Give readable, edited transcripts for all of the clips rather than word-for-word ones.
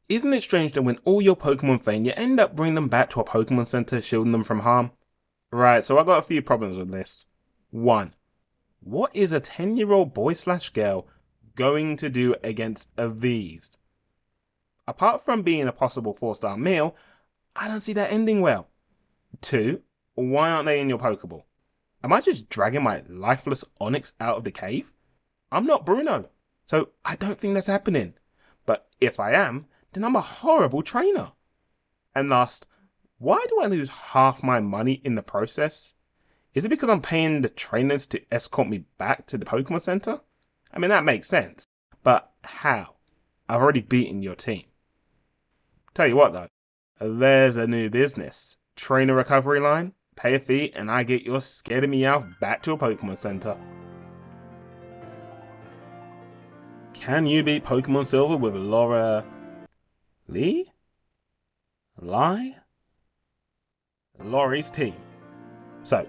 Isn't it strange that when all your Pokemon faint, you end up bringing them back to a Pokemon Center, shielding them from harm? Right, so I've got a few problems with this. 1. What is a 10-year-old boy/girl going to do against these? Apart from being a possible 4-star meal, I don't see that ending well. 2. Why aren't they in your Pokeball? Am I just dragging my lifeless Onix out of the cave? I'm not Bruno, so I don't think that's happening. But if I am, then I'm a horrible trainer. And last, why do I lose half my money in the process? Is it because I'm paying the trainers to escort me back to the Pokemon Center? I mean, that makes sense. But how? I've already beaten your team. Tell you what though, there's a new business. Trainer recovery line. Pay a fee and I get your scared of Meowth back to a Pokemon Center. Can you beat Pokemon Silver with Lorelei? Laurie's team. So,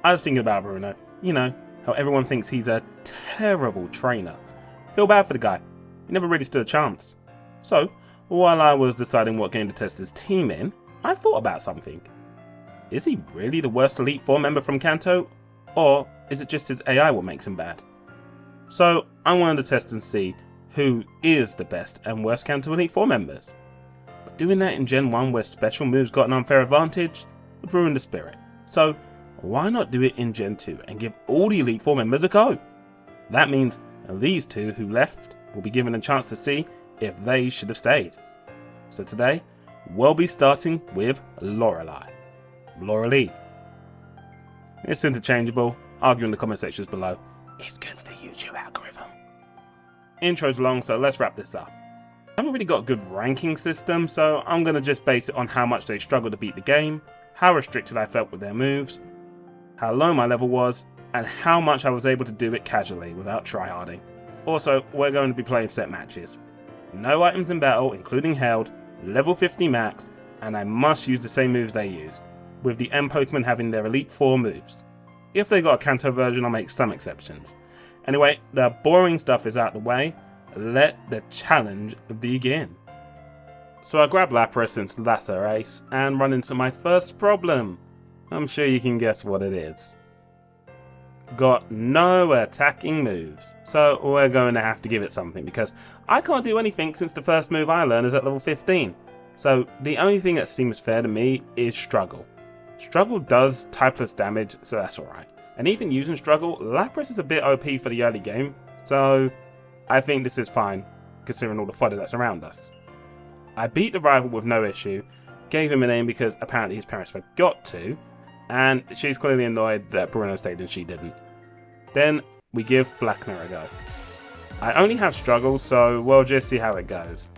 I was thinking about Bruno. You know, how everyone thinks he's a terrible trainer. Feel bad for the guy. He never really stood a chance. So, while I was deciding what game to test his team in, I thought about something. Is he really the worst Elite Four member from Kanto? Or is it just his AI what makes him bad? So, I wanted to test and see who is the best and worst Kanto Elite Four members. But doing that in Gen 1 where special moves got an unfair advantage would ruin the spirit. So, why not do it in Gen 2 and give all the Elite Four members a go? That means these two who left will be given a chance to see if they should have stayed. So today, we'll be starting with Lorelei. It's interchangeable. Argue in the comment sections below. It's good for the YouTube algorithm. Intro's long, so let's wrap this up. I haven't really got a good ranking system, so I'm going to just base it on how much they struggled to beat the game, how restricted I felt with their moves, how low my level was, and how much I was able to do it casually without tryharding. Also, we're going to be playing set matches. No items in battle, including held, level 50 max, and I must use the same moves they used, with the M Pokemon having their Elite Four moves. If they got a Kanto version, I'll make some exceptions. Anyway, the boring stuff is out the way, let the challenge begin. So I grab Lapras into Lasso Ace and run into my first problem. I'm sure you can guess what it is. Got no attacking moves, so we're going to have to give it something because I can't do anything since the first move I learn is at level 15. So the only thing that seems fair to me is Struggle. Struggle does typeless damage, so that's alright. And even using Struggle, Lapras is a bit OP for the early game, so I think this is fine, considering all the fodder that's around us. I beat the rival with no issue, gave him a name because apparently his parents forgot to, and she's clearly annoyed that Bruno stayed and she didn't. Then we give Flackner a go. I only have Struggle, so we'll just see how it goes.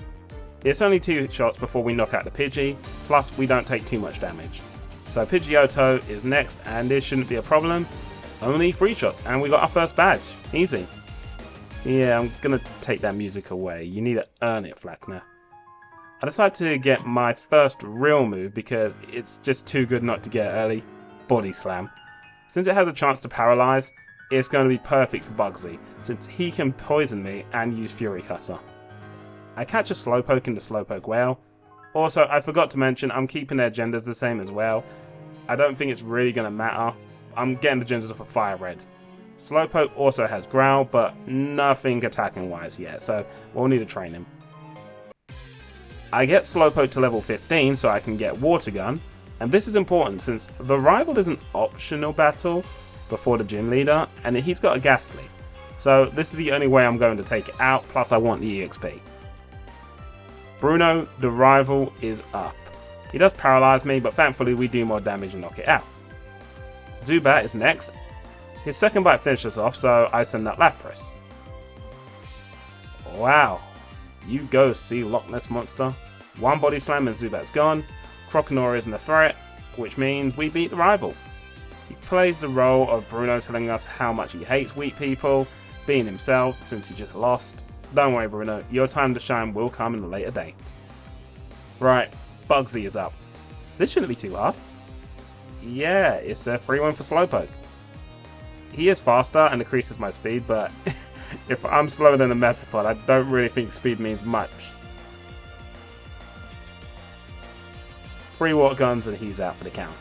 It's only 2 shots before we knock out the Pidgey, plus we don't take too much damage. So Pidgeotto is next, and this shouldn't be a problem. Only 3 shots, and we got our first badge. Easy. Yeah, I'm gonna take that music away. You need to earn it, Flackner. I decided to get my first real move because it's just too good not to get early. Body Slam. Since it has a chance to paralyze, it's going to be perfect for Bugsy, since he can poison me and use Fury Cutter. I catch a Slowpoke in the Slowpoke Whale. Also, I forgot to mention, I'm keeping their genders the same as well. I don't think it's really going to matter. I'm getting the genders off of Fire Red. Slowpoke also has Growl, but nothing attacking wise yet, so we'll need to train him. I get Slowpoke to level 15 so I can get Water Gun, and this is important since the rival is an optional battle before the gym leader, and he's got a Ghastly. So this is the only way I'm going to take it out, plus I want the EXP. Bruno, the rival, is up. He does paralyze me, but thankfully we do more damage and knock it out. Zubat is next. His second bite finishes off, so I send out Lapras. Wow. You go, Sea Loch Ness Monster. 1 Body Slam and Zubat's gone. Croconaw isn't a threat, which means we beat the rival. He plays the role of Bruno telling us how much he hates weak people, being himself since he just lost. Don't worry, Bruno, your time to shine will come in a later date. Right, Bugsy is up. This shouldn't be too hard. Yeah, it's a free one for Slowpoke. He is faster and increases my speed, but if I'm slower than a Metapod, I don't really think speed means much. 3 water guns and he's out for the count.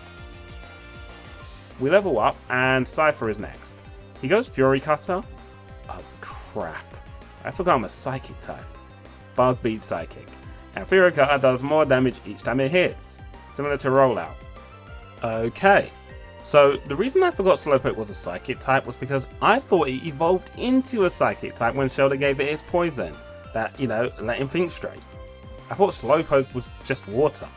We level up and Cypher is next. He goes Fury Cutter. Oh crap. I forgot I'm a Psychic type. Bug beats Psychic. And Fury Cutter does more damage each time it hits. Similar to Rollout. Okay. So the reason I forgot Slowpoke was a Psychic type was because I thought it evolved into a Psychic type when Shelder gave it its poison. That, you know, let him think straight. I thought Slowpoke was just water.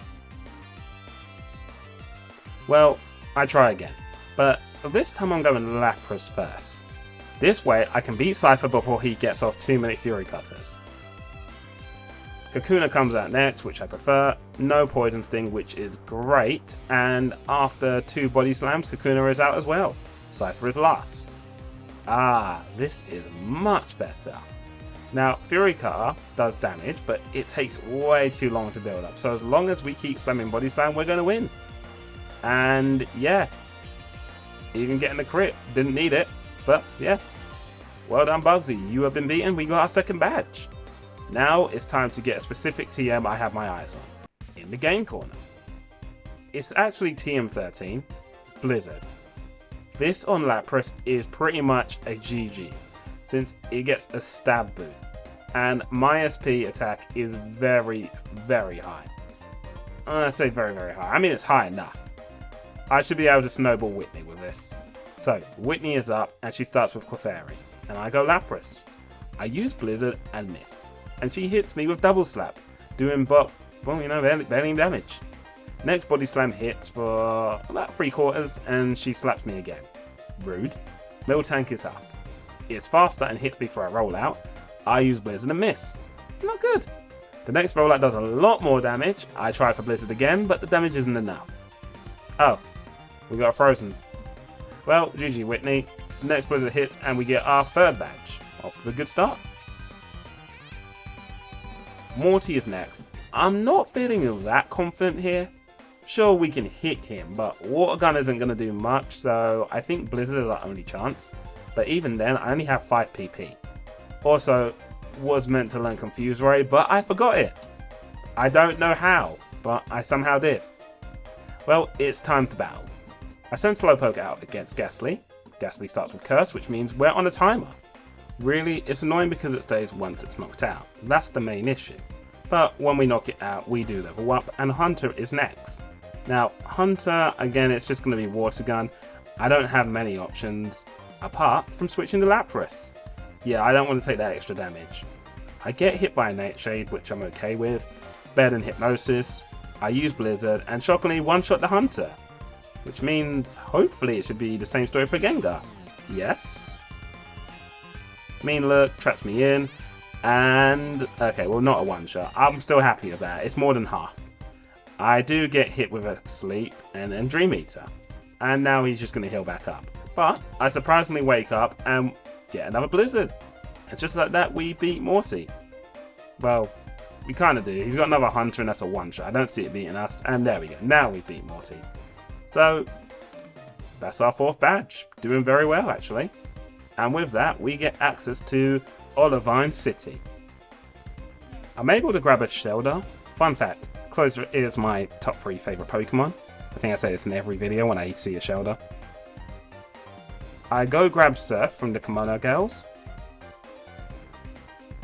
Well, I try again. But this time I'm going Lapras first. This way I can beat Cypher before he gets off 2-minute Fury Cutters. Kakuna comes out next, which I prefer. No Poison Sting, which is great. And after 2 Body Slams, Kakuna is out as well. Cypher is last. Ah, this is much better. Now, Fury Cutter does damage, but it takes way too long to build up. So as long as we keep spamming Body Slam, we're going to win. And yeah, even getting the crit, didn't need it. But yeah, well done Bugsy, you have been beaten, we got our second badge. Now it's time to get a specific TM I have my eyes on, in the game corner. It's actually TM13, Blizzard. This on Lapras is pretty much a GG, since it gets a stab boot, and my SP attack is very, very high. I say very, very high, I mean it's high enough. I should be able to snowball Whitney with this. So, Whitney is up, and she starts with Clefairy, and I go Lapras. I use Blizzard and miss, and she hits me with Double Slap, doing barely damage. Next Body Slam hits for about 3/4, and she slaps me again. Rude. Miltank is up. It's faster and hits me for a rollout. I use Blizzard and miss. Not good. The next rollout does a lot more damage. I try for Blizzard again, but the damage isn't enough. Oh, we got a Frozen. Well, GG Whitney. Next Blizzard hits and we get our third badge. Off to a good start. Morty is next. I'm not feeling that confident here. Sure, we can hit him, but Water Gun isn't going to do much, so I think Blizzard is our only chance. But even then, I only have 5 PP. Also, was meant to learn Confuse Ray, but I forgot it. I don't know how, but I somehow did. Well, it's time to battle. I send Slowpoke out against Ghastly. Ghastly starts with Curse, which means we're on a timer. Really, it's annoying because it stays once it's knocked out. That's the main issue. But when we knock it out, we do level up, and Hunter is next. Now, Hunter, again, it's just going to be Water Gun. I don't have many options, apart from switching to Lapras. Yeah, I don't want to take that extra damage. I get hit by a Nightshade, which I'm okay with. Better than Hypnosis. I use Blizzard, and shockingly one-shot the Hunter. Which means, hopefully, it should be the same story for Gengar. Yes? Mean Look traps me in, and... okay, well, not a one-shot. I'm still happy with that. It's more than half. I do get hit with a Sleep and then Dream Eater. And now he's just going to heal back up. But I surprisingly wake up and get another Blizzard. And just like that, we beat Morty. Well, we kind of do. He's got another Hunter and that's a one-shot. I don't see it beating us. And there we go. Now we beat Morty. So, that's our 4th badge. Doing very well, actually. And with that, we get access to Olivine City. I'm able to grab a Shelder. Fun fact, Closer is my top 3 favourite Pokemon. I think I say this in every video when I see a Shelder. I go grab Surf from the Kimono Girls.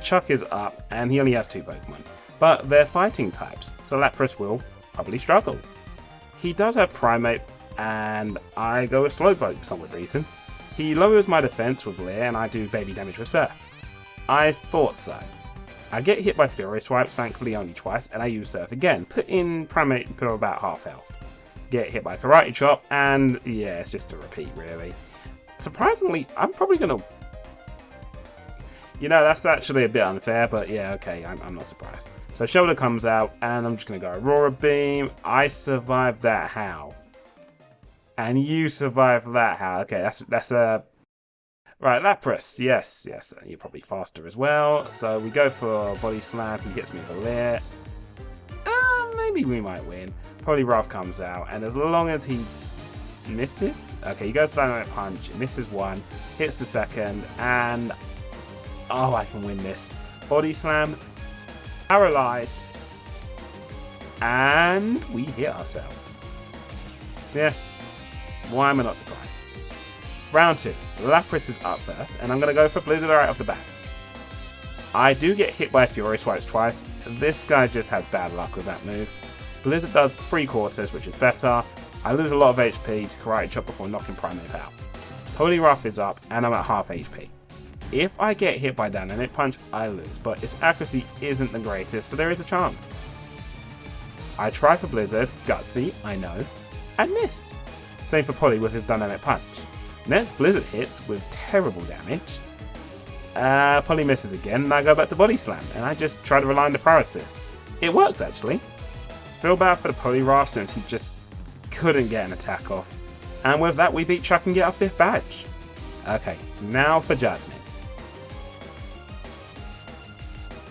Chuck is up, and he only has 2 Pokemon. But they're fighting types, so Lapras will probably struggle. He does have Primate, and I go with Slowpoke for some weird reason. He lowers my defense with Leer, and I do baby damage with Surf. I thought so. I get hit by Fury Swipes, thankfully only twice, and I use Surf again, put in Primate for about half health. Get hit by Karate Chop, and yeah, it's just a repeat really. Surprisingly, I'm probably gonna... you know, that's actually a bit unfair, but yeah, okay, I'm not surprised. So Shoulder comes out, and I'm just gonna go Aurora Beam. I survived that how? And you survived that how? Okay, that's a... right, Lapras, yes, you're probably faster as well. So we go for Body Slam, he hits me with a Leer. Maybe we might win. Probably Ruff comes out, and as long as he misses... okay, he goes Dynamite Punch, misses 1, hits the second, and... oh, I can win this. Body Slam, paralyzed, And we hit ourselves. Yeah, why am I not surprised? Round 2, Lapras is up first, and I'm going to go for Blizzard right off the bat. I do get hit by Fury Swipes twice. This guy just had bad luck with that move. Blizzard does 3/4, which is better. I lose a lot of HP to Karate Chop before knocking Primeape out. Poliwrath is up, and I'm at half HP. If I get hit by Dynamic Punch, I lose, but its accuracy isn't the greatest, so there is a chance. I try for Blizzard, gutsy, I know, and miss. Same for Poly with his Dynamic Punch. Next, Blizzard hits with terrible damage. Poly misses again, and I go back to Body Slam, and I just try to rely on the paralysis. It works, actually. Feel bad for the Poliwrath since he just couldn't get an attack off. And with that, we beat Chuck and get our 5th badge. Okay, now for Jasmine.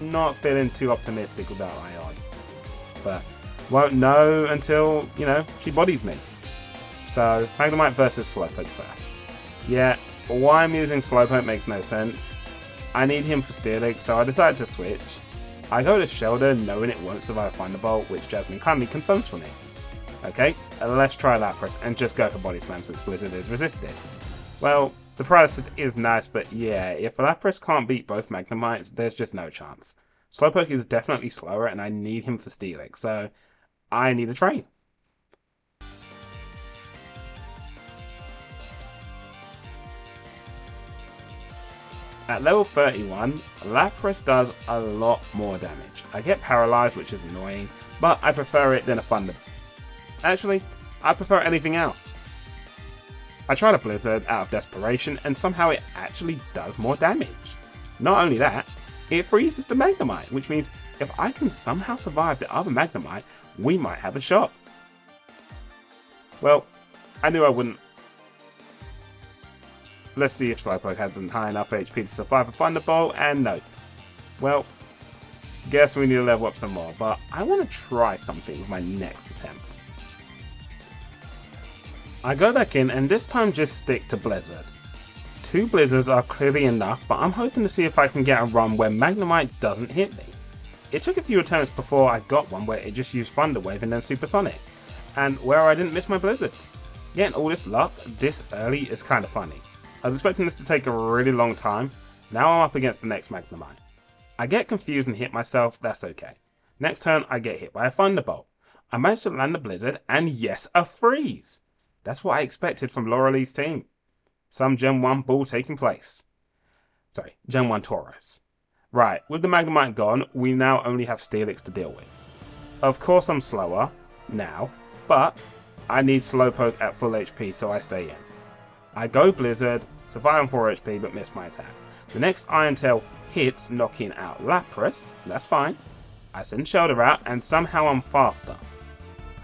Not feeling too optimistic about AI, but won't know until, she bodies me. So, Magnemite versus Slowpoke first. Yeah, why I'm using Slowpoke makes no sense. I need him for Steelix, so I decided to switch. I go to Shelter knowing it won't survive Thunderbolt, which Jasmine kindly confirms for me. Okay, let's try Lapras and just go for Body Slam since Blizzard is resisted. Well, the paralysis is nice, but yeah, if Lapras can't beat both Magnemites, there's just no chance. Slowpoke is definitely slower and I need him for Steelix, so I need a train. At level 31, Lapras does a lot more damage. I get paralyzed, which is annoying, but I prefer it than a Thunderbolt. Actually, I prefer anything else. I try to Blizzard out of desperation, and somehow it actually does more damage. Not only that, it freezes the Magnemite, which means if I can somehow survive the other Magnemite, we might have a shot. Well, I knew I wouldn't. Let's see if Slowpoke has high enough HP to survive a Thunderbolt, and nope. Well, guess we need to level up some more, but I want to try something with my next attempt. I go back in and this time just stick to Blizzard. 2 Blizzards are clearly enough, but I'm hoping to see if I can get a run where Magnemite doesn't hit me. It took a few attempts before I got one where it just used Thunder Wave and then Supersonic, and where I didn't miss my Blizzards. Getting all this luck this early is kind of funny. I was expecting this to take a really long time. Now I'm up against the next Magnemite. I get confused and hit myself, that's okay. Next turn I get hit by a Thunderbolt. I managed to land a Blizzard and yes, a freeze! That's what I expected from Lorelei's team. Some Gen 1 bull taking place. Sorry, Gen 1 Tauros. Right, with the Magnemite gone, we now only have Steelix to deal with. Of course I'm slower, now, but I need Slowpoke at full HP so I stay in. I go Blizzard, survive on 4 HP but miss my attack. The next Iron Tail hits, knocking out Lapras, that's fine. I send Shelter out and somehow I'm faster.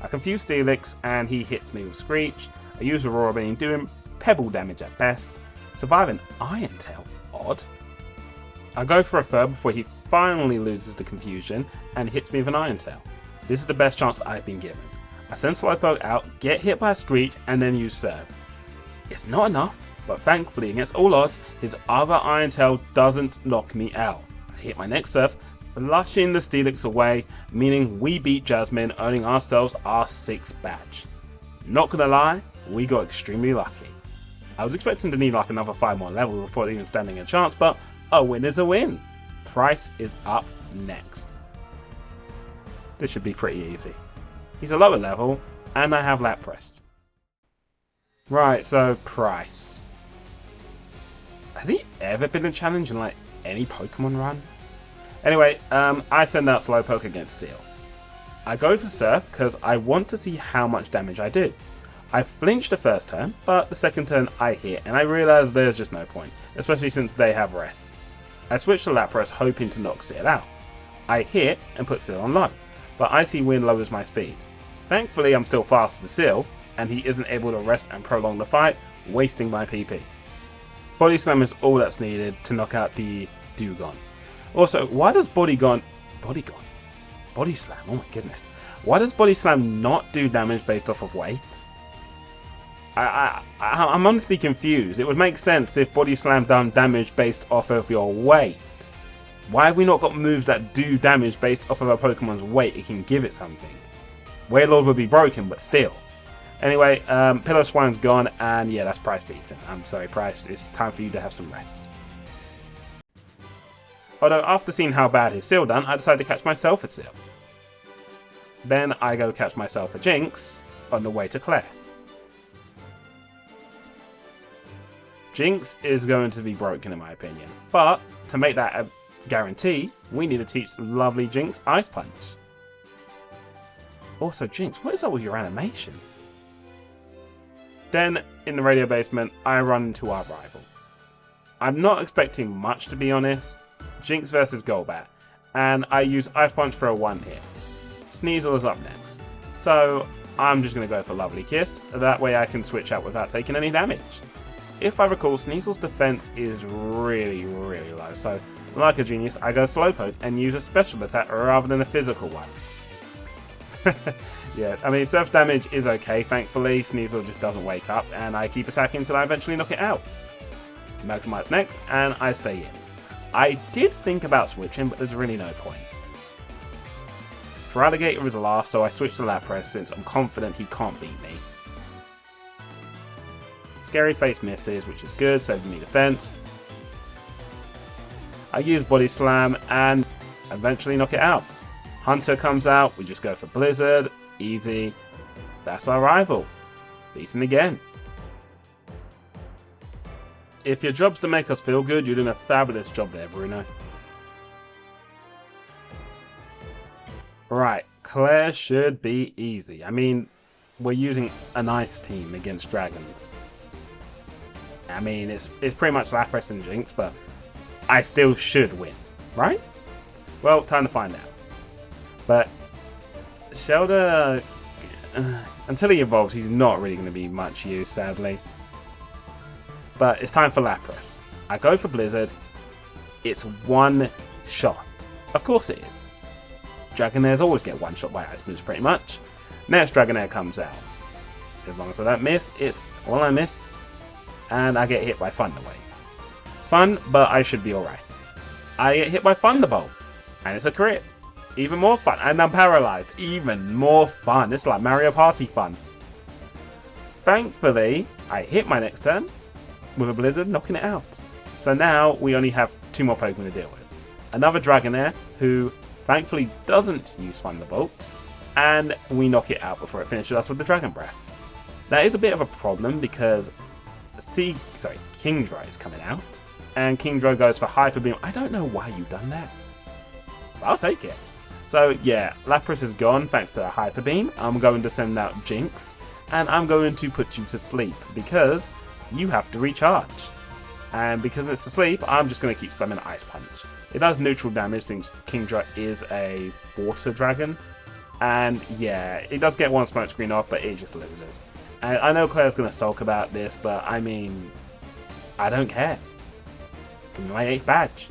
I confuse Steelix and he hits me with Screech. I use Aurora Beam, doing pebble damage at best. Survive an Iron Tail, odd. I go for a third before he finally loses the confusion and hits me with an Iron Tail. This is the best chance I've been given. I send Slowpoke out, get hit by a Screech and then use Surf. It's not enough, but thankfully against all odds, his other Iron Tail doesn't knock me out. I hit my next Surf, flushing the Steelix away, meaning we beat Jasmine, earning ourselves our 6th badge. Not gonna lie, we got extremely lucky. I was expecting to need like another 5 more levels before even standing a chance, but a win is a win. Price is up next. This should be pretty easy. He's a lower level, and I have Lapras. Right, so Price. Has he ever been a challenge in like any Pokemon run? Anyway, I send out Slowpoke against Seal. I go for Surf because I want to see how much damage I do. I flinch the first turn, but the second turn I hit and I realise there's just no point, especially since they have rest. I switch to Lapras hoping to knock Seal out. I hit and put Seal on low, but Icy Wind lowers my speed. Thankfully I'm still faster than Seal, and he isn't able to rest and prolong the fight, wasting my PP. Body Slam is all that's needed to knock out the Dewgong. Also, why does Body Slam, oh my goodness. Why does Body Slam not do damage based off of weight? I'm honestly confused. It would make sense if Body Slam done damage based off of your weight. Why have we not got moves that do damage based off of a Pokemon's weight? It can give it something. Wailord would be broken, but still. Anyway, Pillow Swine's gone, and yeah, that's Price beaten. I'm sorry, Price, it's time for you to have some rest. Although, after seeing how bad his Seal done, I decided to catch myself a Seal. Then I go catch myself a Jinx on the way to Claire. Jinx is going to be broken in my opinion, but to make that a guarantee, we need to teach the lovely Jinx Ice Punch. Also, Jinx, what is up with your animation? Then, in the radio basement, I run into our rival. I'm not expecting much, to be honest. Jinx versus Golbat, and I use Ice Punch for a one-hit. Sneasel is up next, so I'm just going to go for Lovely Kiss, that way I can switch out without taking any damage. If I recall, Sneasel's defense is really low, so like a genius, I go Slowpoke and use a special attack rather than a physical one. Yeah, I mean, surf damage is okay, thankfully. Sneasel just doesn't wake up, and I keep attacking until I eventually knock it out. Magnemite's next, and I stay in. I did think about switching, but there's really no point. Feraligatr is last, so I switch to Lapras since I'm confident he can't beat me. Scary Face misses, which is good, saving me defense. I use Body Slam and eventually knock it out. Hunter comes out, we just go for Blizzard, easy. That's our rival. Beaten again. If your job's to make us feel good, you're doing a fabulous job there, Bruno. Right, Claire should be easy. I mean, we're using a nice team against dragons. I mean, it's pretty much Lapras and Jinx, but I still should win, right? Well, time to find out. But Shelder, until he evolves, he's not really going to be much use, sadly. But it's time for Lapras. I go for Blizzard. It's one shot. Of course it is. Dragonairs always get one shot by Ice Moves, pretty much. Next Dragonair comes out. As long as I don't miss, it's all I miss. And I get hit by Thunder Wave. Fun, but I should be alright. I get hit by Thunderbolt. And it's a crit. Even more fun. And I'm paralyzed. Even more fun. This is like Mario Party fun. Thankfully, I hit my next turn with a Blizzard, knocking it out. So now we only have 2 more Pokemon to deal with. Another Dragonair, who thankfully doesn't use Thunderbolt, and we knock it out before it finishes us with the Dragon Breath. That is a bit of a problem because Kingdra is coming out, and Kingdra goes for Hyper Beam. I don't know why you've done that, but I'll take it. So yeah, Lapras is gone thanks to a Hyper Beam. I'm going to send out Jinx, and I'm going to put you to sleep because you have to recharge. And because it's asleep, I'm just going to keep spamming Ice Punch. It does neutral damage since Kingdra is a water dragon. And yeah, it does get one smoke screen off, but it just loses. And I know Claire's going to sulk about this, but I mean, I don't care. Give me my 8th badge.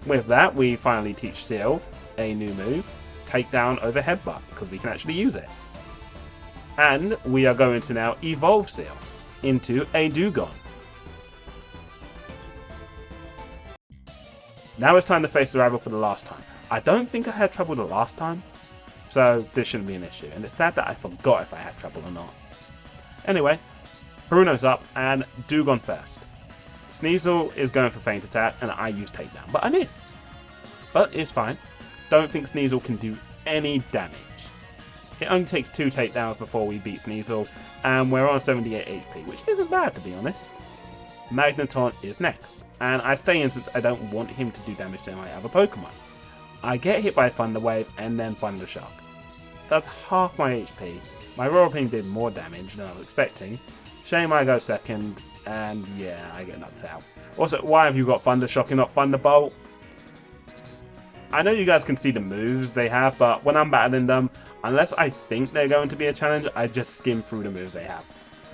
With that, we finally teach Seal a new move, Takedown over Headbutt, because we can actually use it. And we are going to now evolve Seal into a Dewgong. Now it's time to face the rival for the last time. I don't think I had trouble the last time, so this shouldn't be an issue. And it's sad that I forgot if I had trouble or not. Anyway, Bruno's up and Dewgong first. Sneasel is going for Feint Attack and I use Takedown, but I miss. But it's fine. Don't think Sneasel can do any damage. It only takes 2 takedowns before we beat Sneasel, and we're on 78 HP, which isn't bad to be honest. Magneton is next, and I stay in since I don't want him to do damage to my other Pokemon. I get hit by Thunder Wave and then Thunder Shock. That's half my HP. My Royal Ping did more damage than I was expecting. Shame I go second, and yeah, I get knocked out. Also, why have you got Thunder Shock and not Thunderbolt? I know you guys can see the moves they have, but when I'm battling them, unless I think they're going to be a challenge, I just skim through the moves they have.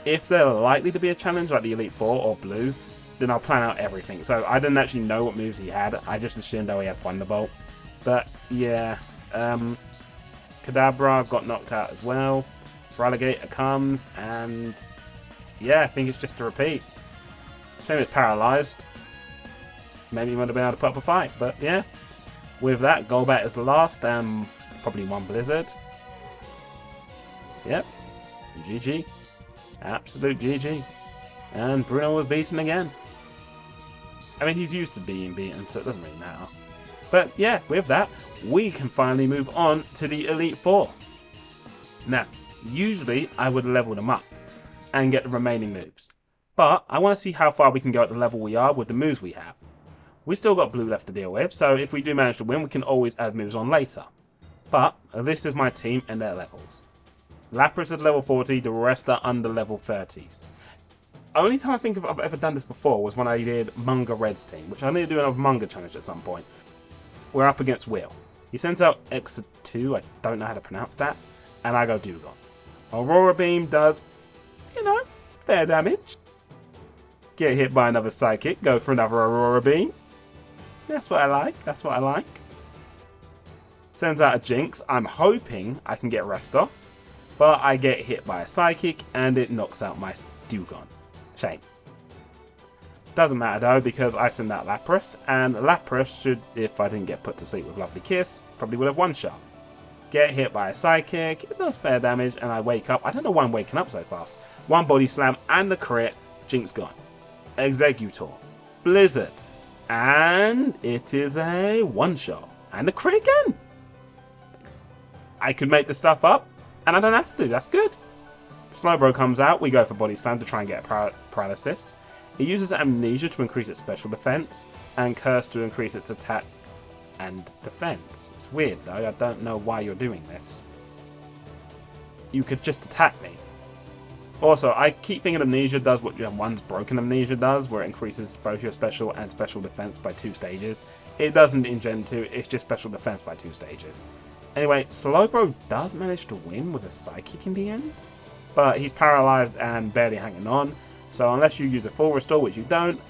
If they're likely to be a challenge, like the Elite Four or Blue, then I'll plan out everything. So I didn't actually know what moves he had, I just assumed he had Thunderbolt. But yeah, Kadabra got knocked out as well. Feraligatr comes, and yeah, I think it's just a repeat. Shame it's paralyzed. Maybe he would have been able to put up a fight, but yeah. With that, Golbat is last, and probably one Blizzard. Yep. GG. Absolute GG. And Bruno was beaten again. I mean, he's used to being beaten, so it doesn't really matter. But yeah, with that, we can finally move on to the Elite Four. Now, usually I would level them up and get the remaining moves. But I want to see how far we can go at the level we are with the moves we have. We still got blue left to deal with, so if we do manage to win, we can always add moves on later. But this is my team and their levels. Lapras is level 40, the rest are under level 30s. Only time I think I've ever done this before was when I did Manga Red's team, which I need to do another manga challenge at some point. We're up against Will. He sends out X2, I don't know how to pronounce that, and I go Dewgong. Aurora Beam does, fair damage. Get hit by another Psychic, go for another Aurora Beam. That's what I like, that's what I like. Sends out a Jinx, I'm hoping I can get rest off, but I get hit by a Psychic and it knocks out my Dewgong. Shame. Doesn't matter though, because I send out Lapras, and Lapras should, if I didn't get put to sleep with Lovely Kiss, probably would have one-shot. Get hit by a Psychic, it does fair damage, and I wake up. I don't know why I'm waking up so fast. One Body Slam and the crit, Jinx gone. Executor, Blizzard, and it is a one-shot. And the crit again! I could make the stuff up, and I don't have to, that's good. Slowbro comes out, we go for Body Slam to try and get a paralysis. It uses Amnesia to increase its special defense, and Curse to increase its attack and defense. It's weird though, I don't know why you're doing this. You could just attack me. Also, I keep thinking Amnesia does what Gen 1's Broken Amnesia does, where it increases both your special and special defense by 2 stages. It doesn't in Gen 2, it's just special defense by 2 stages. Anyway, Slowbro does manage to win with a Psychic in the end, but he's paralyzed and barely hanging on, so unless you use a full restore, which you don't,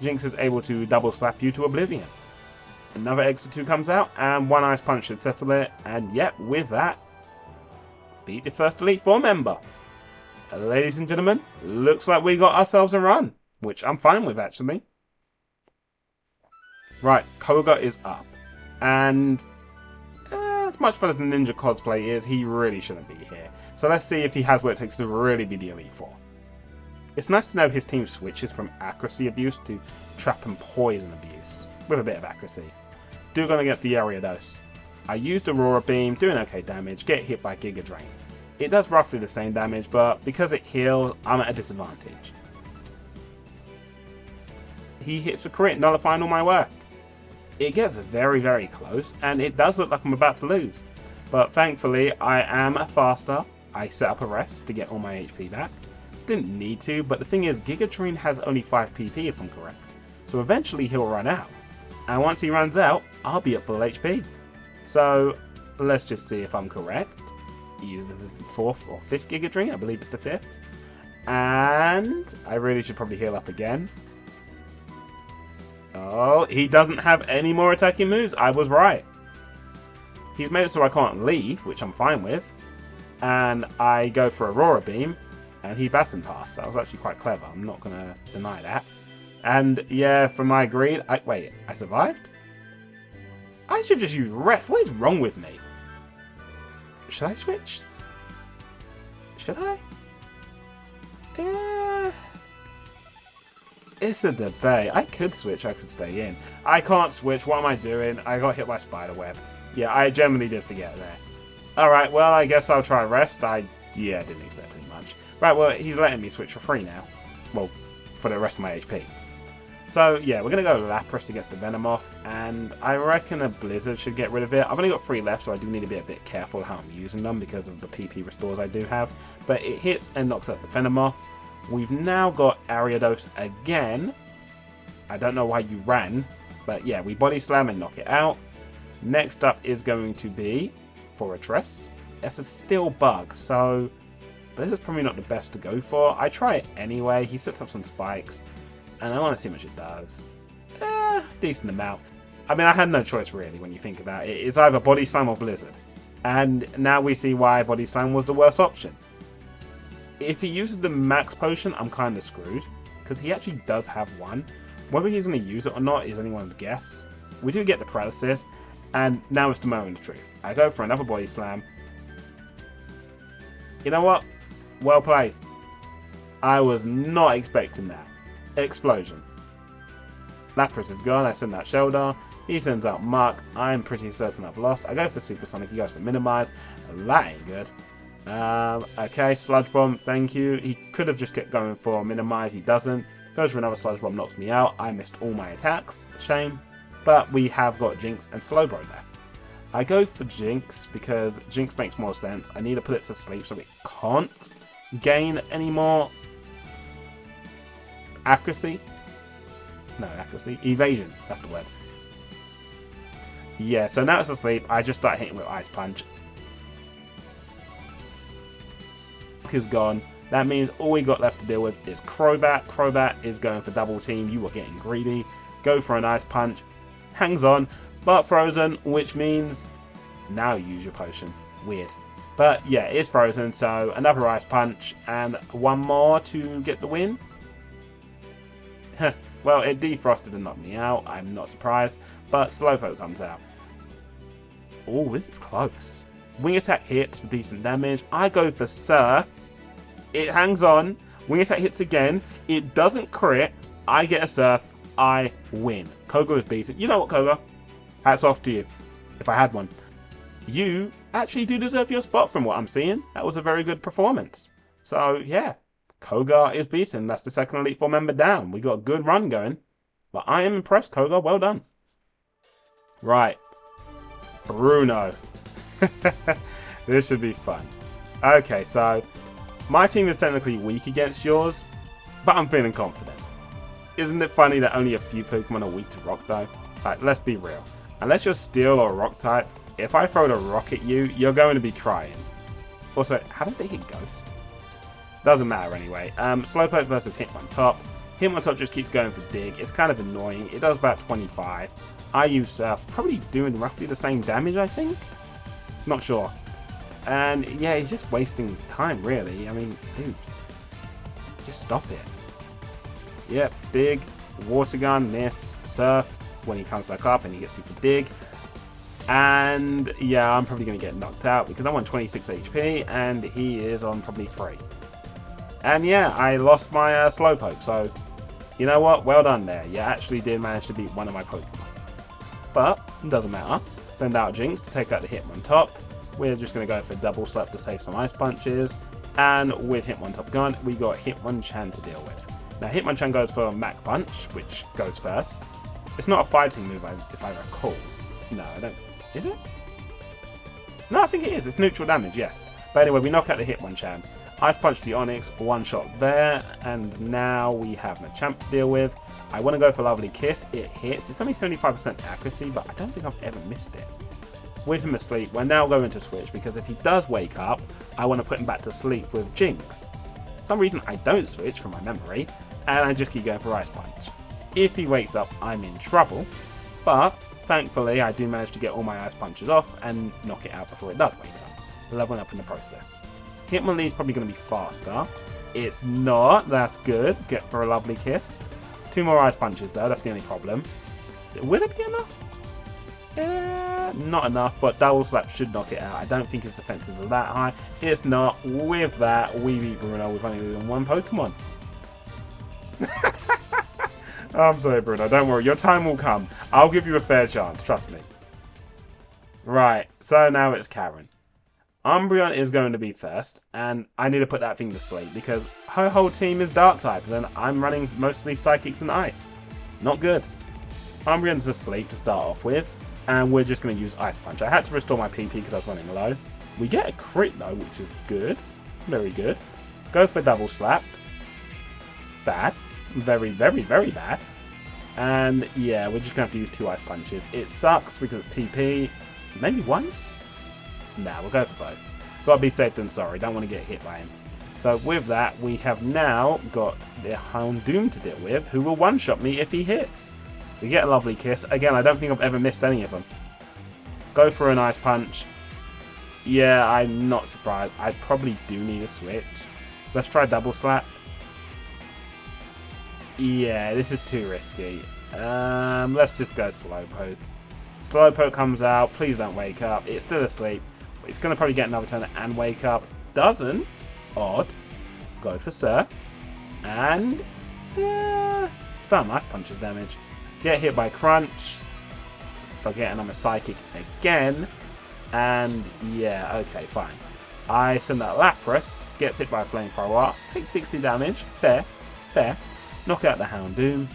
Jinx is able to double slap you to oblivion. Another X2 comes out, and one Ice Punch should settle it, and yep, with that, beat the first Elite Four member. Ladies and gentlemen, looks like we got ourselves a run, which I'm fine with actually. Right, Koga is up, and as much fun as the Ninja cosplay is, he really shouldn't be here. So let's see if he has what it takes to really be the Elite Four. It's nice to know his team switches from accuracy abuse to trap and poison abuse, with a bit of accuracy. Dewgong against the Ariados. I used Aurora Beam, doing okay damage, get hit by Giga Drain. It does roughly the same damage, but because it heals, I'm at a disadvantage. He hits the crit, nullifying all my work. It gets very, very close, and it does look like I'm about to lose. But thankfully, I am faster. I set up a rest to get all my HP back. Didn't need to, but the thing is, Giga Drain has only 5 PP if I'm correct. So eventually he'll run out. And once he runs out, I'll be at full HP. So let's just see if I'm correct. He uses the 4th or 5th Giga Drain, I believe it's the 5th. And I really should probably heal up again. Oh, he doesn't have any more attacking moves. I was right. He's made it so I can't leave, which I'm fine with. And I go for Aurora Beam, and he baton pass. That was actually quite clever. I'm not going to deny that. And yeah, for my greed, wait, I survived? I should just use Rest. What is wrong with me? Should I switch? Should I? It's a debate. I could switch, I could stay in. I can't switch. What am I doing? I got hit by Spiderweb. Yeah, I generally did forget there. Alright, well, I guess I'll try Rest. Yeah, didn't expect too much. Right, well, he's letting me switch for free now. Well, for the rest of my HP. So, yeah, we're going to go Lapras against the Venomoth, and I reckon a Blizzard should get rid of it. I've only got 3 left, so I do need to be a bit careful how I'm using them because of the PP restores I do have. But it hits and knocks out the Venomoth. We've now got Ariados again. I don't know why you ran, but yeah, we Body Slam and knock it out. Next up is going to be Fortress. It's a Steel Bug, so Blizzard's probably not the best to go for. I try it anyway. He sets up some spikes, and I want to see how much it does. Decent amount. I mean, I had no choice really when you think about it. It's either Body Slam or Blizzard. And now we see why Body Slam was the worst option. If he uses the Max Potion, I'm kind of screwed, because he actually does have one. Whether he's going to use it or not is anyone's guess. We do get the paralysis, and now it's the moment of truth. I go for another Body Slam. You know what? Well played. I was not expecting that. Explosion. Lapras is gone. I send out Sheldar. He sends out Mark. I'm pretty certain I've lost. I go for Supersonic. He goes for Minimize. That ain't good. Okay, Sludge Bomb. Thank you. He could have just kept going for Minimize. He doesn't. Goes for another Sludge Bomb. Knocks me out. I missed all my attacks. Shame. But we have got Jinx and Slowbro left. I go for Jinx because Jinx makes more sense. I need to put it to sleep so it can't gain any more accuracy. No, accuracy. Evasion. That's the word. Yeah, so now it's asleep. I just start hitting with Ice Punch. Is gone. That means all we got left to deal with is Crobat. Crobat is going for double team. You are getting greedy. Go for an Ice Punch. Hangs on, but frozen, which means now you use your potion. Weird. But yeah, it is frozen, so another Ice Punch and one more to get the win. Well, it defrosted and knocked me out. I'm not surprised, but Slowpoke comes out. Oh, this is close. Wing Attack hits for decent damage. I go for Surf. It hangs on. Wing Attack hits again. It doesn't crit. I get a Surf. I win. Koga is beaten. You know what, Koga? Hats off to you. If I had one. You actually do deserve your spot from what I'm seeing. That was a very good performance. So, yeah. Koga is beaten. That's the second Elite Four member down. We got a good run going. But I am impressed, Koga. Well done. Right. Bruno. This should be fun. Okay, so my team is technically weak against yours, but I'm feeling confident. Isn't it funny that only a few Pokemon are weak to rock though? Like, let's be real. Unless you're steel or rock type, if I throw the rock at you, you're going to be crying. Also, how does it hit Ghost? Doesn't matter anyway. Slowpoke versus Hitmontop. Hitmontop just keeps going for Dig. It's kind of annoying. It does about 25. I use Surf, probably doing roughly the same damage, I think? Not sure. And yeah, he's just wasting time, really. I mean, dude, just stop it. Yep, Dig, Water Gun, miss, Surf when he comes back up and he gets me for Dig. And yeah, I'm probably going to get knocked out because I'm on 26 HP and he is on probably 3. And yeah, I lost my Slowpoke, so you know what? Well done there. You actually did manage to beat one of my Pokemon. But it doesn't matter. Send out Jinx to take out the Hitmontop. We're just going to go for Double Slap to save some Ice Punches. And with Hitmontop gone, we got Hitmonchan to deal with. Now Hitmonchan goes for Mach Punch, which goes first. It's not a fighting move, if I recall. No, I don't. Is it? No, I think it is. It's neutral damage, yes. But anyway, we knock out the Hitmonchan. Ice Punch the Onix, one shot there. And now we have Machamp to deal with. I want to go for Lovely Kiss. It hits. It's only 75% accuracy, but I don't think I've ever missed it. With him asleep, we're now going to switch because if he does wake up, I want to put him back to sleep with Jinx. For some reason, I don't switch from my memory, and I just keep going for Ice Punch. If he wakes up, I'm in trouble, but thankfully, I do manage to get all my Ice Punches off and knock it out before it does wake up, leveling up in the process. Hitmonlee is probably going to be faster. It's not. That's good. Get for a Lovely Kiss. 2 more Ice Punches though, that's the only problem. Will it be enough? Not enough, but Double Slap should knock it out. I don't think his defenses are that high. It's not. With that, we beat Bruno with only one Pokemon. I'm sorry, Bruno. Don't worry. Your time will come. I'll give you a fair chance. Trust me. Right. So now it's Karen. Umbreon is going to be first, and I need to put that thing to sleep because her whole team is Dark type, and then I'm running mostly Psychics and Ice. Not good. Umbreon's asleep to start off with, and we're just going to use Ice Punch. I had to restore my PP because I was running low. We get a crit though, which is good. Very good. Go for Double Slap. Bad. Very, very, very bad. And yeah, we're just going to have to use 2 Ice Punches. It sucks because it's PP. Maybe 1? Nah, we'll go for both. Gotta be safe than sorry. Don't want to get hit by him. So with that, we have now got the Houndoom to deal with, who will one-shot me if he hits. We get a Lovely Kiss. Again, I don't think I've ever missed any of them. Go for an Ice Punch. Yeah, I'm not surprised. I probably do need a switch. Let's try Double Slap. Yeah, this is too risky. Let's just go Slowpoke. Slowpoke comes out. Please don't wake up. It's still asleep. It's going to probably get another turn and wake up. doesn't, odd, go for Surf. And spam Ice Punch's damage. Get hit by Crunch. Forgetting I'm a Psychic again. And yeah, okay, fine. I send that Lapras. Gets hit by a Flamethrower. Takes 60 damage. Fair. Fair. Knock out the Houndoom.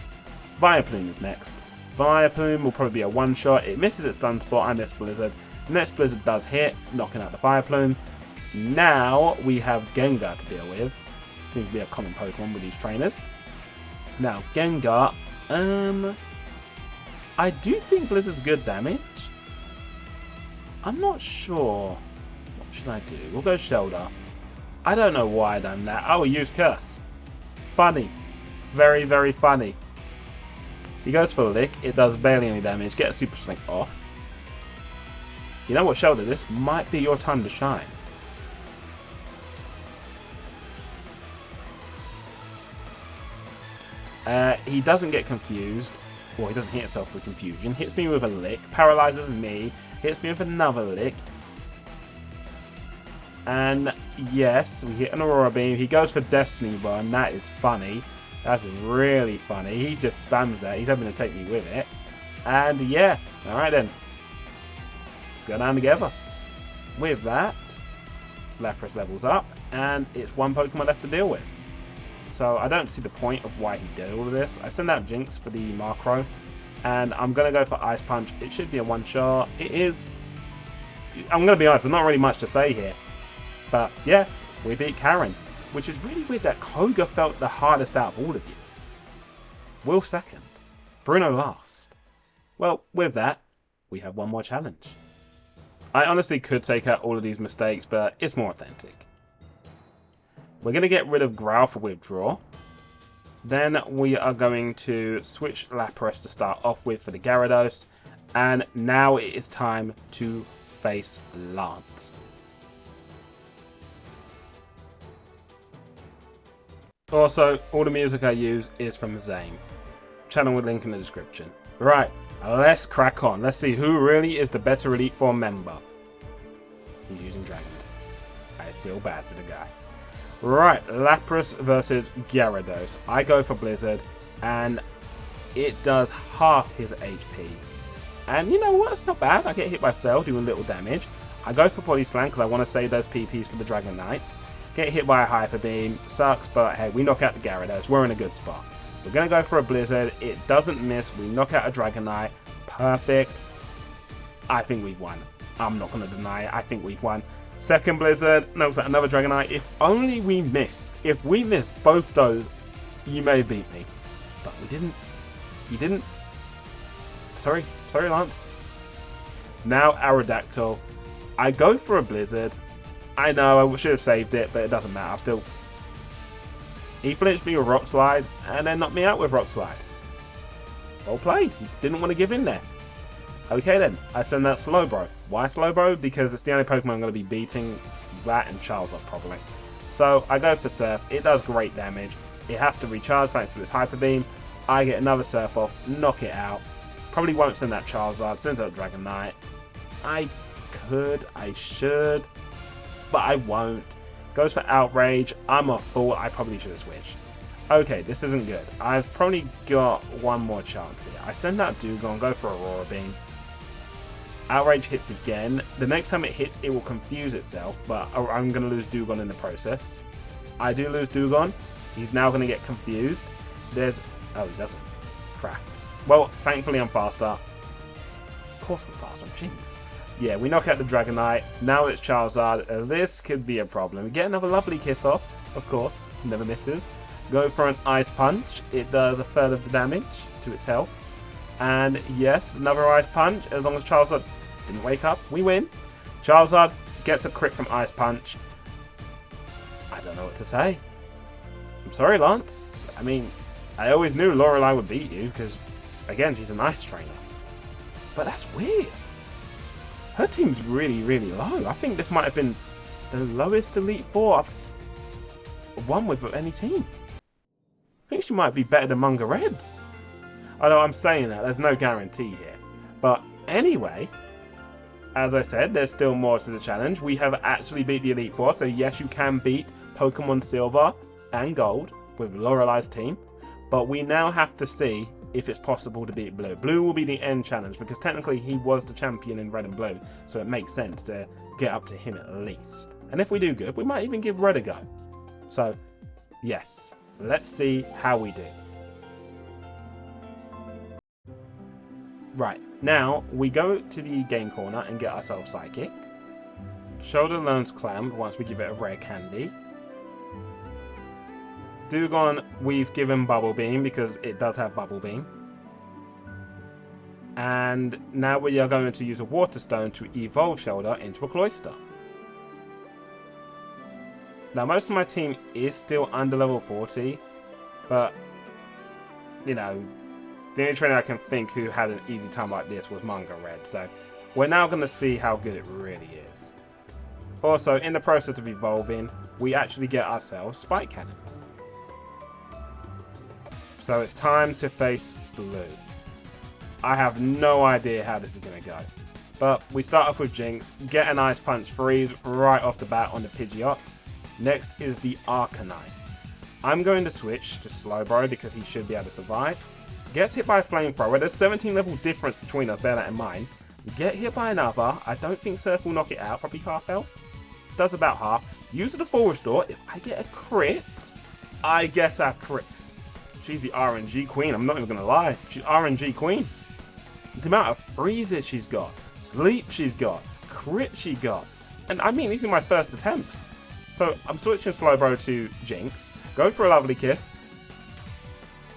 Vileplume is next. Vileplume will probably be a one-shot. It misses its stun spot. I miss Blizzard. Next Blizzard does hit, knocking out the Vileplume. Now we have Gengar to deal with. Seems to be a common Pokemon with these trainers. Now, Gengar, I do think Blizzard's good damage. I'm not sure. What should I do? We'll go Shelter. I don't know why I done that. I will use Curse. Funny. Very, very funny. He goes for Lick. It does barely any damage. Get a Super Snake off. You know what, Shelter? This might be your time to shine. He doesn't get confused. Well, he doesn't hit himself with confusion. Hits me with a Lick. Paralyzes me. Hits me with another Lick. And yes, we hit an Aurora Beam. He goes for Destiny Bond. That is funny. That's really funny. He just spams that. He's hoping to take me with it. And yeah, alright then. Let's go down together. With that, Lapras levels up. And it's one Pokemon left to deal with. So I don't see the point of why he did all of this. I send out Jinx for the Macro. And I'm going to go for Ice Punch. It should be a one-shot. It is. I'm going to be honest, there's not really much to say here. But yeah, we beat Karen. Which is really weird that Koga felt the hardest out of all of you. Will second. Bruno last. Well, with that, we have one more challenge. I honestly could take out all of these mistakes, but it's more authentic. We're going to get rid of Growl for withdraw. Then we are going to switch Lapras to start off with for the Gyarados. And now it is time to face Lance. Also, all the music I use is from Zane. Channel with link in the description. Right, let's crack on. Let's see who really is the better Elite Four member. He's using dragons. I feel bad for the guy. Right, Lapras versus Gyarados. I go for Blizzard, and it does half his HP. And you know what? It's not bad. I get hit by Fell, doing little damage. I go for Body Slam because I want to save those PPs for the Dragon Knights. Get hit by a Hyper Beam. Sucks, but hey, we knock out the Gyarados. We're in a good spot. We're going to go for a Blizzard. It doesn't miss. We knock out a Dragonite. Perfect. I think we've won. I'm not going to deny it. I think we've won. Second Blizzard. Knocks out another Dragonite. If only we missed. If we missed both those, you may beat me. But we didn't. You didn't. Sorry. Sorry, Lance. Now Aerodactyl. I go for a Blizzard. I know I should have saved it, but it doesn't matter. Still, he flinched me with Rock Slide and then knocked me out with Rock Slide. Well played. He didn't want to give in there. Okay then, I send that Slowbro. Why Slowbro? Because it's the only Pokemon I'm going to be beating. That and Charizard probably. So I go for Surf. It does great damage. It has to recharge thanks to its Hyper Beam. I get another Surf off, knock it out. Probably won't send that Charizard. Sends out Dragonite. I could, I should, but I won't. Goes for Outrage. I'm a fool. I probably should have switched. Okay, this isn't good. I've probably got one more chance here. I send out Dewgong, go for Aurora Beam. Outrage hits again. The next time it hits, it will confuse itself, but I'm going to lose Dewgong in the process. I do lose Dewgong. He's now going to get confused. There's... Oh, he doesn't. Crap. Well, thankfully I'm faster. Of course I'm faster. Jeez. Yeah, we knock out the Dragonite. Now it's Charizard. This could be a problem. Get another lovely kiss off, of course. Never misses. Go for an Ice Punch. It does a third of the damage to its health. And yes, another Ice Punch. As long as Charizard didn't wake up, we win. Charizard gets a crit from Ice Punch. I don't know what to say. I'm sorry, Lance. I mean, I always knew Lorelei would beat you because, again, she's an ice trainer. But that's weird. Her team's really, really low. I think this might have been the lowest Elite Four I've won with any team. I think she might be better than Munga Reds. Although I'm saying that, there's no guarantee here. But anyway, as I said, there's still more to the challenge. We have actually beat the Elite Four, so yes, you can beat Pokemon Silver and Gold with Lorelei's team, but we now have to see if it's possible to beat Blue. Blue will be the end challenge, because technically he was the champion in Red and Blue, so it makes sense to get up to him at least. And if we do good, we might even give Red a go. So, yes, let's see how we do. Right, now we go to the game corner and get ourselves Psychic. Shoulder learns Clam once we give it a rare candy. Dewgong, we've given Bubble Beam because it does have Bubble Beam. And now we are going to use a Water Stone to evolve Shoulder into a Cloyster. Now most of my team is still under level 40, but, you know, the only trainer I can think who had an easy time like this was Manga Red, so we're now going to see how good it really is. Also, in the process of evolving, we actually get ourselves Spike Cannon. So it's time to face Blue. I have no idea how this is going to go. But we start off with Jinx, get an Ice Punch freeze right off the bat on the Pidgeot. Next is the Arcanine. I'm going to switch to Slowbro because he should be able to survive. Gets hit by a Flamethrower. There's 17 level difference between Bella and mine. Get hit by another. I don't think Surf will knock it out. Probably half health. Does about half. Use the Full Restore. If I get a crit, I get a crit. She's the RNG queen. I'm not even going to lie. She's RNG queen. The amount of freezes she's got. Sleep she's got. Crit she got. And I mean, these are my first attempts. So I'm switching Slowbro to Jinx. Go for a Lovely Kiss.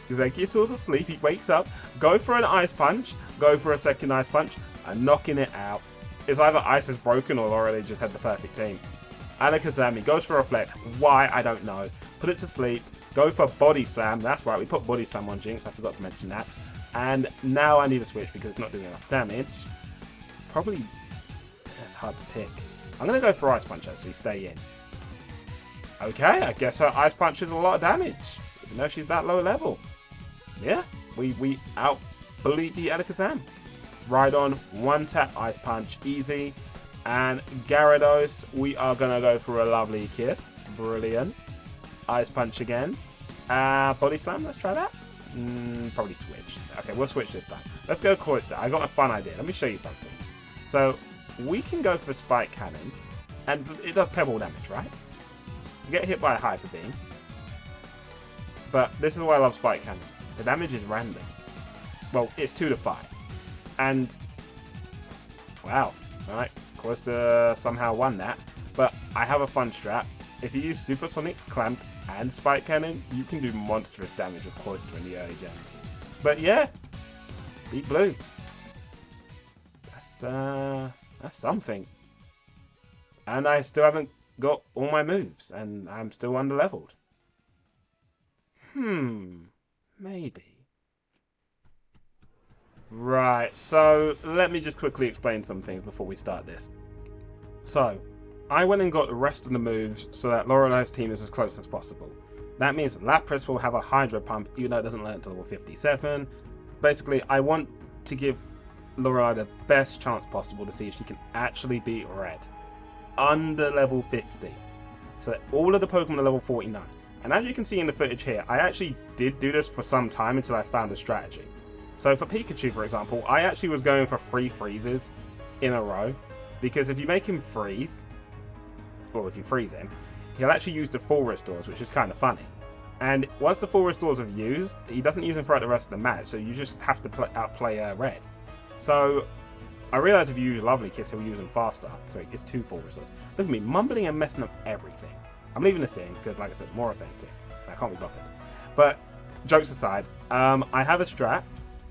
Executor's asleep. He wakes up. Go for an Ice Punch. Go for a second Ice Punch. And knocking it out. It's either Ice is broken or Lorelei just had the perfect team. Alakazam goes for Reflect. Why? I don't know. Put it to sleep. Go for Body Slam. That's right. We put Body Slam on Jinx. I forgot to mention that. And now I need a switch because it's not doing enough damage. Probably... That's hard to pick. I'm going to go for Ice Punch actually. Stay in. Okay, I guess her Ice Punch is a lot of damage. Even though she's that low level. Yeah, we out-bullied the Alakazam. Rhydon, one tap Ice Punch, easy. And Gyarados, we are going to go for a Lovely Kiss. Brilliant. Ice Punch again. Body Slam, let's try that. Probably switch. Okay, we'll switch this time. Let's go Cloyster. I got a fun idea. Let me show you something. So, we can go for Spike Cannon. And it does pebble damage, right? You get hit by a Hyper Beam. But this is why I love Spike Cannon. The damage is random. Well, it's 2 to 5. And, wow. Alright, Cloyster somehow won that. But I have a fun strat. If you use Supersonic, Clamp, and Spike Cannon, you can do monstrous damage with Cloyster in the early gens. But yeah, beat Blue. That's something. And I still haven't got all my moves, and I'm still underleveled. Maybe. Right, so let me just quickly explain some things before we start this. So, I went and got the rest of the moves so that Lorelei's team is as close as possible. That means Lapras will have a Hydro Pump even though it doesn't learn until level 57. Basically, I want to give Lorelei the best chance possible to see if she can actually beat Red under level 50. So that all of the Pokemon are level 49. And as you can see in the footage here, I actually did do this for some time until I found a strategy. So for Pikachu, for example, I actually was going for 3 freezes in a row. Because if you make him freeze, or if you freeze him, he'll actually use the full restores, which is kind of funny. And once the full restores are used, he doesn't use them throughout the rest of the match, so you just have to outplay Red. So I realised if you use Lovely Kiss, he'll use them faster. So it's 2 full restores. Look at me, mumbling and messing up everything. I'm leaving this in because, like I said, more authentic. I can't be bothered. But jokes aside, I have a strat.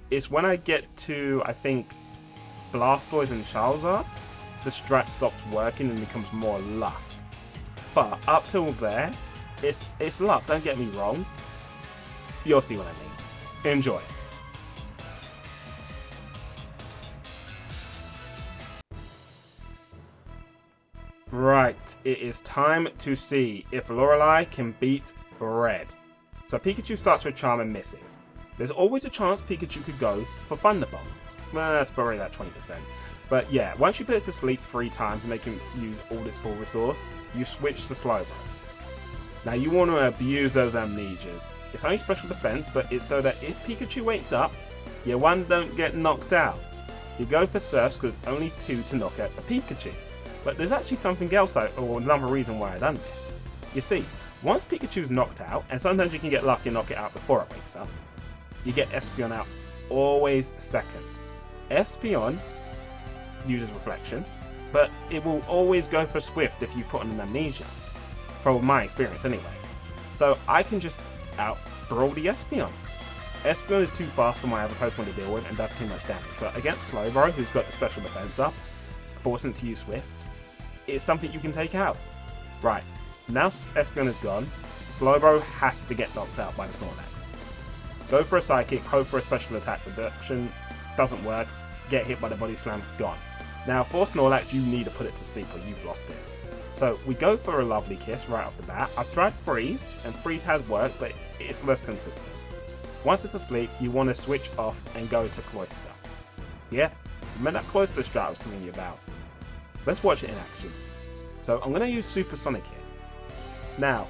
It's when I get to, I think, Blastoise and Charizard, the strat stops working and becomes more luck. But up till there, it's luck, don't get me wrong. You'll see what I mean. Enjoy. Right, it is time to see if Lorelei can beat Red. So Pikachu starts with Charm and misses. There's always a chance Pikachu could go for Thunderbolt. That's probably like 20%. But yeah, once you put it to sleep 3 times and make him use all this full resource, you switch to Slowbro. Now you want to abuse those amnesias. It's only special defense, but it's so that if Pikachu wakes up, your one don't get knocked out. You go for Surfs because it's only 2 to knock out the Pikachu. But there's actually something else, or another reason why I done this. You see, once Pikachu's knocked out, and sometimes you can get lucky and knock it out before it wakes up, you get Espeon out always second. Espeon uses Reflection, but it will always go for Swift if you put on an Amnesia. From my experience anyway. So I can just out-brawl the Espeon. Espeon is too fast for my other Pokemon to deal with and does too much damage, but against Slowbro, who's got the special defense up, forcing it to use Swift, it's something you can take out. Right, now Espeon is gone, Slowbro has to get knocked out by the Snorlax. Go for a Psychic, hope for a special attack reduction, doesn't work, get hit by the Body Slam, gone. Now for Snorlax, you need to put it to sleep or you've lost this. So we go for a Lovely Kiss right off the bat. I've tried Freeze, and Freeze has worked, but it's less consistent. Once it's asleep, you want to switch off and go to Cloyster. Yeah, remember that Cloyster strat I was telling you about? Let's watch it in action. So I'm going to use Supersonic here. Now,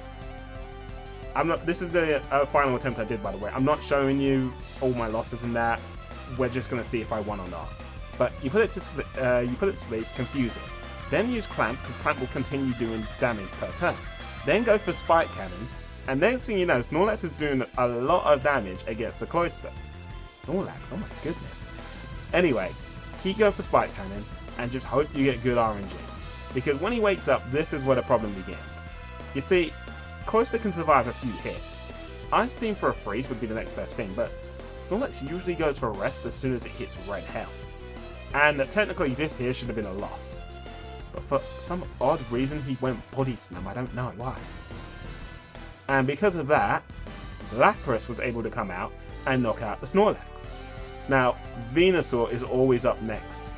this is the final attempt I did, by the way. I'm not showing you all my losses in that. We're just going to see if I won or not. But you put it to sleep, confuse it. Then use Clamp, because Clamp will continue doing damage per turn. Then go for Spike Cannon, and next thing you know, Snorlax is doing a lot of damage against the Cloyster. Snorlax, oh my goodness. Anyway, keep going for Spike Cannon, and just hope you get good RNG. Because when he wakes up, this is where the problem begins. You see, Cloyster can survive a few hits. Ice Beam for a freeze would be the next best thing, but Snorlax usually goes for a rest as soon as it hits red health. And technically this here should have been a loss. But for some odd reason he went Body Slam, I don't know why. And because of that, Lapras was able to come out and knock out the Snorlax. Now, Venusaur is always up next.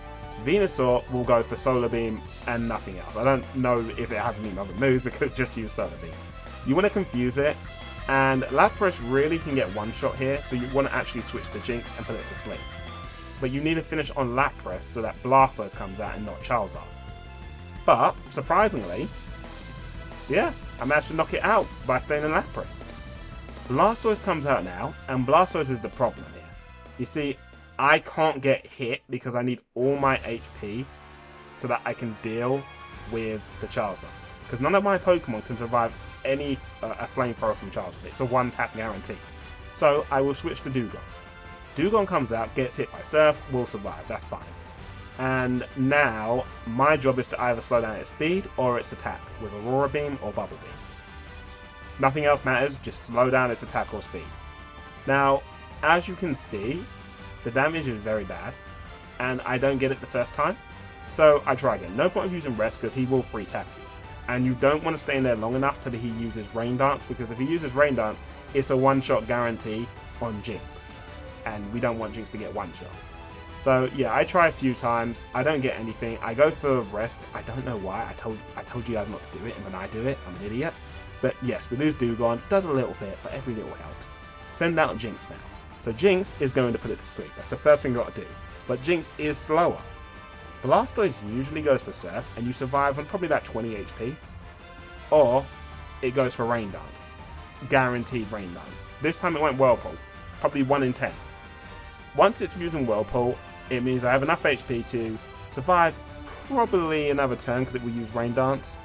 Venusaur will go for Solar Beam and nothing else. I don't know if it has any other moves because just use Solar Beam. You want to confuse it, and Lapras really can get one shot here, so you want to actually switch to Jinx and put it to sleep. But you need to finish on Lapras so that Blastoise comes out and not Charizard. But, surprisingly, yeah, I managed to knock it out by staying in Lapras. Blastoise comes out now, and Blastoise is the problem here. You see, I can't get hit because I need all my HP so that I can deal with the Charizard. Because none of my Pokemon can survive a Flamethrower from Charizard. It's a one-tap guarantee. So I will switch to Dewgong. Dewgong comes out, gets hit by Surf, will survive, that's fine. And now, my job is to either slow down its speed or its attack with Aurora Beam or Bubble Beam. Nothing else matters, just slow down its attack or speed. Now, as you can see, the damage is very bad, and I don't get it the first time. So I try again. No point of using Rest because he will free tap you. And you don't want to stay in there long enough till he uses Rain Dance, because if he uses Rain Dance, it's a one-shot guarantee on Jinx. And we don't want Jinx to get one shot. So yeah, I try a few times, I don't get anything, I go for Rest, I don't know why, I told you guys not to do it, and when I do it, I'm an idiot. But yes, we lose Dewgong, does a little bit, but every little helps. Send out Jinx now. So Jinx is going to put it to sleep, that's the first thing you got to do. But Jinx is slower. Blastoise usually goes for Surf, and you survive on probably that 20 HP. Or, it goes for Rain Dance. Guaranteed Rain Dance. This time it went Whirlpool, probably 1 in 10. Once it's using Whirlpool, it means I have enough HP to survive probably another turn because it will use Rain Dance.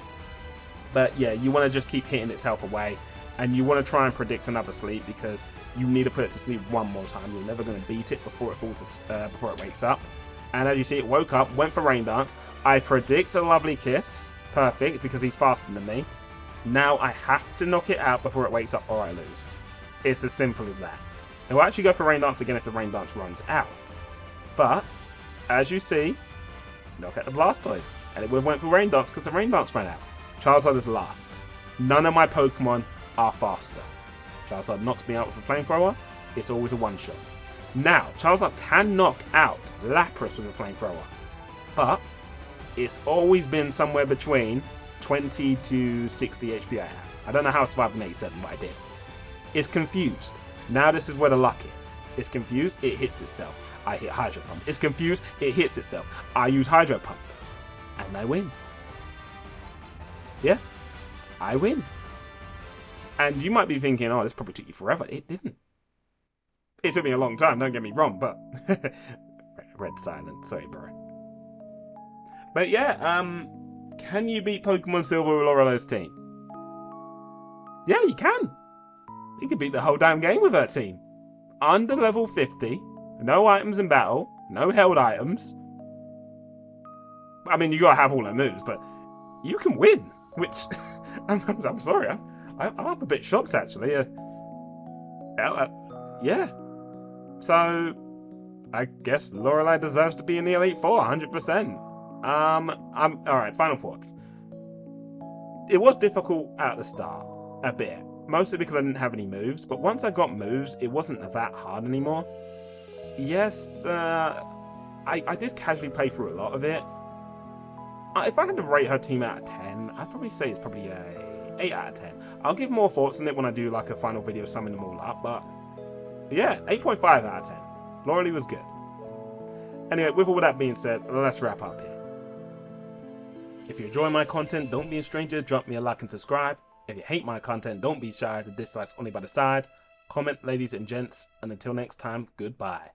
But yeah, you want to just keep hitting its health away, and you want to try and predict another sleep because you need to put it to sleep one more time. You're never going to beat it before it wakes up. And as you see, it woke up, went for Rain Dance. I predict a Lovely Kiss, perfect, because he's faster than me. Now I have to knock it out before it wakes up or I lose. It's as simple as that. It will actually go for Rain Dance again if the Rain Dance runs out. But, as you see, knock out the Blastoise. And it went for Rain Dance because the Rain Dance ran out. Charizard is last. None of my Pokemon are faster. Charizard knocks me out with a Flamethrower. It's always a one-shot. Now, Charizard can knock out Lapras with a Flamethrower. But, it's always been somewhere between 20 to 60 HP I have. I don't know how I survived an 87, but I did. It's confused. Now this is where the luck is. It's confused, it hits itself. I hit Hydro Pump. It's confused, it hits itself. I use Hydro Pump. And I win. Yeah, I win. And you might be thinking, oh, this probably took you forever. It didn't. It took me a long time, don't get me wrong, but... Red silent, sorry, bro. But yeah, can you beat Pokemon Silver with Lorelei's team? Yeah, you can. You can beat the whole damn game with her team. Under level 50, no items in battle, no held items. I mean, you gotta have all her moves, but you can win. Which, I'm sorry, I'm a bit shocked actually. Yeah. So, I guess Lorelei deserves to be in the Elite Four, 100%. Alright, final thoughts. It was difficult at the start, a bit. Mostly because I didn't have any moves, but once I got moves, it wasn't that hard anymore. Yes, I did casually play through a lot of it. If I had to rate her team out of 10, I'd probably say it's probably a 8 out of 10. I'll give more thoughts on it when I do like a final video summing them all up, but yeah, 8.5 out of 10. Lorelei was good. Anyway, with all that being said, let's wrap up here. If you enjoy my content, don't be a stranger, drop me a like and subscribe. If you hate my content, don't be shy, the dislikes only by the side. Comment, ladies and gents, and until next time, goodbye.